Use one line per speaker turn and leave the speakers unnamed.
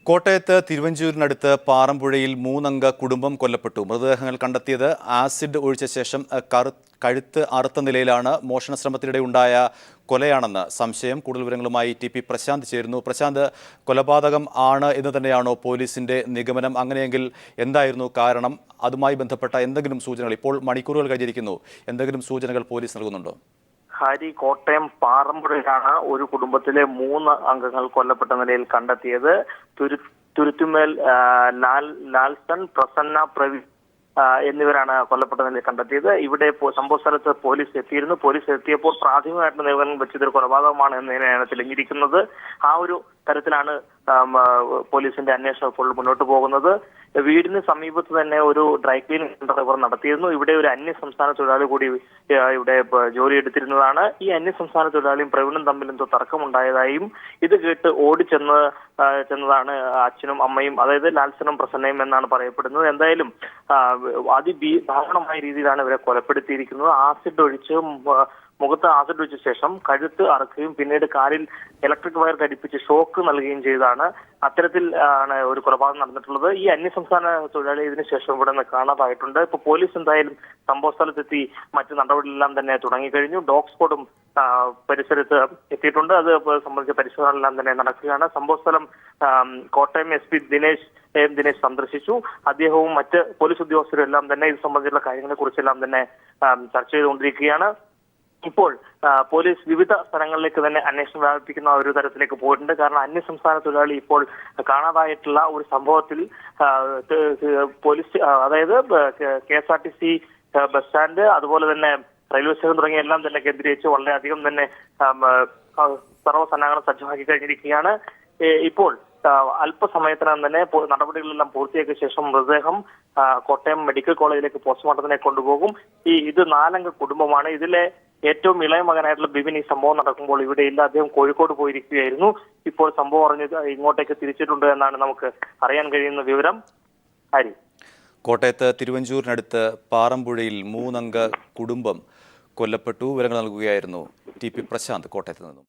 കോട്ടയത്ത് തിരുവഞ്ചൂരിനടുത്ത് പാറമ്പുഴയിൽ 3 അംഗ കുടുംബം കൊല്ലപ്പെട്ടു. മൃതദേഹങ്ങൾ കണ്ടെത്തിയത് ആസിഡ് ഒഴിച്ച ശേഷം കഴുത്ത് അറുത്ത നിലയിലാണ്. മോഷണ ശ്രമത്തിനിടെ ഉണ്ടായ കൊലയാണെന്ന് സംശയം. കൂടുതൽ വിവരങ്ങളുമായി ടി.പി. പ്രശാന്ത് ചേരുന്നു. പ്രശാന്ത്, കൊലപാതകം ആണ് എന്ന് തന്നെയാണോ പോലീസിന്റെ നിഗമനം? അങ്ങനെയെങ്കിൽ എന്തായിരുന്നു കാരണം? അതുമായി ബന്ധപ്പെട്ട എന്തെങ്കിലും സൂചനകൾ ഇപ്പോൾ മണിക്കൂറുകൾ കഴിഞ്ഞിരിക്കുന്നു, എന്തെങ്കിലും സൂചനകൾ പോലീസ് നൽകുന്നുണ്ടോ?
കോട്ടയം പാറമ്പുഴയിലാണ് ഒരു കുടുംബത്തിലെ 3 അംഗങ്ങൾ കൊല്ലപ്പെട്ട നിലയിൽ കണ്ടെത്തിയത്. തുരുത്തുമേൽ ലാൽസൺ, പ്രസന്ന, പ്രവീൺ എന്നിവരാണ് കൊല്ലപ്പെട്ട നിലയിൽ കണ്ടെത്തിയത്. ഇവിടെ സംഭവ സ്ഥലത്ത് പോലീസ് എത്തിയിരുന്നു. പോലീസ് എത്തിയപ്പോൾ പ്രാഥമികമായിട്ടുള്ള നിഗമനം വെച്ചതൊരു കൊലപാതകമാണ് എന്നതിനാണ് തെളിഞ്ഞിരിക്കുന്നത്. ആ ഒരു തരത്തിലാണ് പോലീസിന്റെ അന്വേഷണം ഇപ്പോൾ മുന്നോട്ട് പോകുന്നത്. വീടിന് സമീപത്ത് തന്നെ ഒരു ഡ്രൈ ക്ലീനിങ് സെന്റർ ഇവർ നടത്തിയിരുന്നു. ഇവിടെ ഒരു അന്യ സംസ്ഥാന തൊഴിലാളി കൂടി ഇവിടെ ജോലി എടുത്തിരുന്നതാണ്. ഈ അന്യ സംസ്ഥാന തൊഴിലാളിയും പ്രവീണും തമ്മിൽ എന്തോ തർക്കമുണ്ടായതായും ഇത് കേട്ട് ചെന്നതാണ് അച്ഛനും അമ്മയും, അതായത് ലാൽസനും പ്രസന്നയും എന്നാണ് പറയപ്പെടുന്നത്. എന്തായാലും അതിദാരുണമായ രീതിയിലാണ് ഇവരെ കൊലപ്പെടുത്തിയിരിക്കുന്നത്. മുഖത്ത് ആസിഡ് ഒഴിച്ച ശേഷം കഴുത്ത് അറുക്കുകയും പിന്നീട് കാലിൽ ഇലക്ട്രിക് വയർ ഘടിപ്പിച്ച് ഷോക്ക് നൽകുകയും ചെയ്താണ്. അത്തരത്തിൽ ആണ് ഒരു കൊലപാതകം നടന്നിട്ടുള്ളത്. ഈ അന്യസംസ്ഥാന തൊഴിലാളി ഇതിനു ശേഷം ഇവിടെ നിന്ന് കാണാതായിട്ടുണ്ട്. ഇപ്പൊ പോലീസ് എന്തായാലും സംഭവ സ്ഥലത്തെത്തി മറ്റു നടപടികളെല്ലാം തന്നെ തുടങ്ങിക്കഴിഞ്ഞു. ഡോഗ് സ്ക്വാഡും പരിസരത്ത് എത്തിയിട്ടുണ്ട്. അത് സംബന്ധിച്ച പരിശോധനകളെല്ലാം തന്നെ നടക്കുകയാണ്. സംഭവസ്ഥലം കോട്ടയം SP ദിനേശ് സന്ദർശിച്ചു. അദ്ദേഹവും മറ്റ് പോലീസ് ഉദ്യോഗസ്ഥരും എല്ലാം തന്നെ ഇത് സംബന്ധിച്ചുള്ള കാര്യങ്ങളെ കുറിച്ചെല്ലാം തന്നെ ചർച്ച ചെയ്തുകൊണ്ടിരിക്കുകയാണ്. ഇപ്പോൾ പോലീസ് വിവിധ സ്ഥലങ്ങളിലേക്ക് തന്നെ അന്വേഷണം വ്യാപിപ്പിക്കുന്ന ഒരു തരത്തിലേക്ക് പോയിട്ടുണ്ട്. കാരണം അന്യസംസ്ഥാന തൊഴിലാളി ഇപ്പോൾ കാണാതായിട്ടുള്ള ഒരു സംഭവത്തിൽ പോലീസ്, അതായത് KSRTC ബസ് സ്റ്റാൻഡ്, അതുപോലെ തന്നെ റെയിൽവേ സ്റ്റേഷൻ തുടങ്ങിയ എല്ലാം തന്നെ കേന്ദ്രീകരിച്ച് വളരെയധികം തന്നെ സർവ്വസന്നാഹങ്ങൾ സജ്ജമാക്കി കഴിഞ്ഞിരിക്കുകയാണ്. ഇപ്പോൾ അല്പസമയത്തിനകം തന്നെ നടപടികളെല്ലാം പൂർത്തിയാക്കിയ ശേഷം മൃതദേഹം കോട്ടയം മെഡിക്കൽ കോളേജിലേക്ക് പോസ്റ്റ്മോർട്ടത്തിനെ കൊണ്ടുപോകും. ഇത് 4 അംഗ കുടുംബമാണ്. ഇതിലെ ഏറ്റവും ഇളയ മകനായിട്ടുള്ള ബിബിൻ ഈ സംഭവം നടക്കുമ്പോൾ ഇവിടെ ഇല്ല. അദ്ദേഹം കോഴിക്കോട് പോയിരിക്കുകയായിരുന്നു. ഇപ്പോൾ സംഭവം അറിഞ്ഞത് ഇങ്ങോട്ടേക്ക് തിരിച്ചിട്ടുണ്ട് എന്നാണ് നമുക്ക് അറിയാൻ കഴിയുന്ന വിവരം.
കോട്ടയത്ത് തിരുവഞ്ചൂരിനടുത്ത് പാറമ്പുഴയിൽ 3 അംഗ കുടുംബം കൊല്ലപ്പെട്ടു. വിവരങ്ങൾ നൽകുകയായിരുന്നു ടി.പി. പ്രശാന്ത് കോട്ടയത്ത് നിന്നും.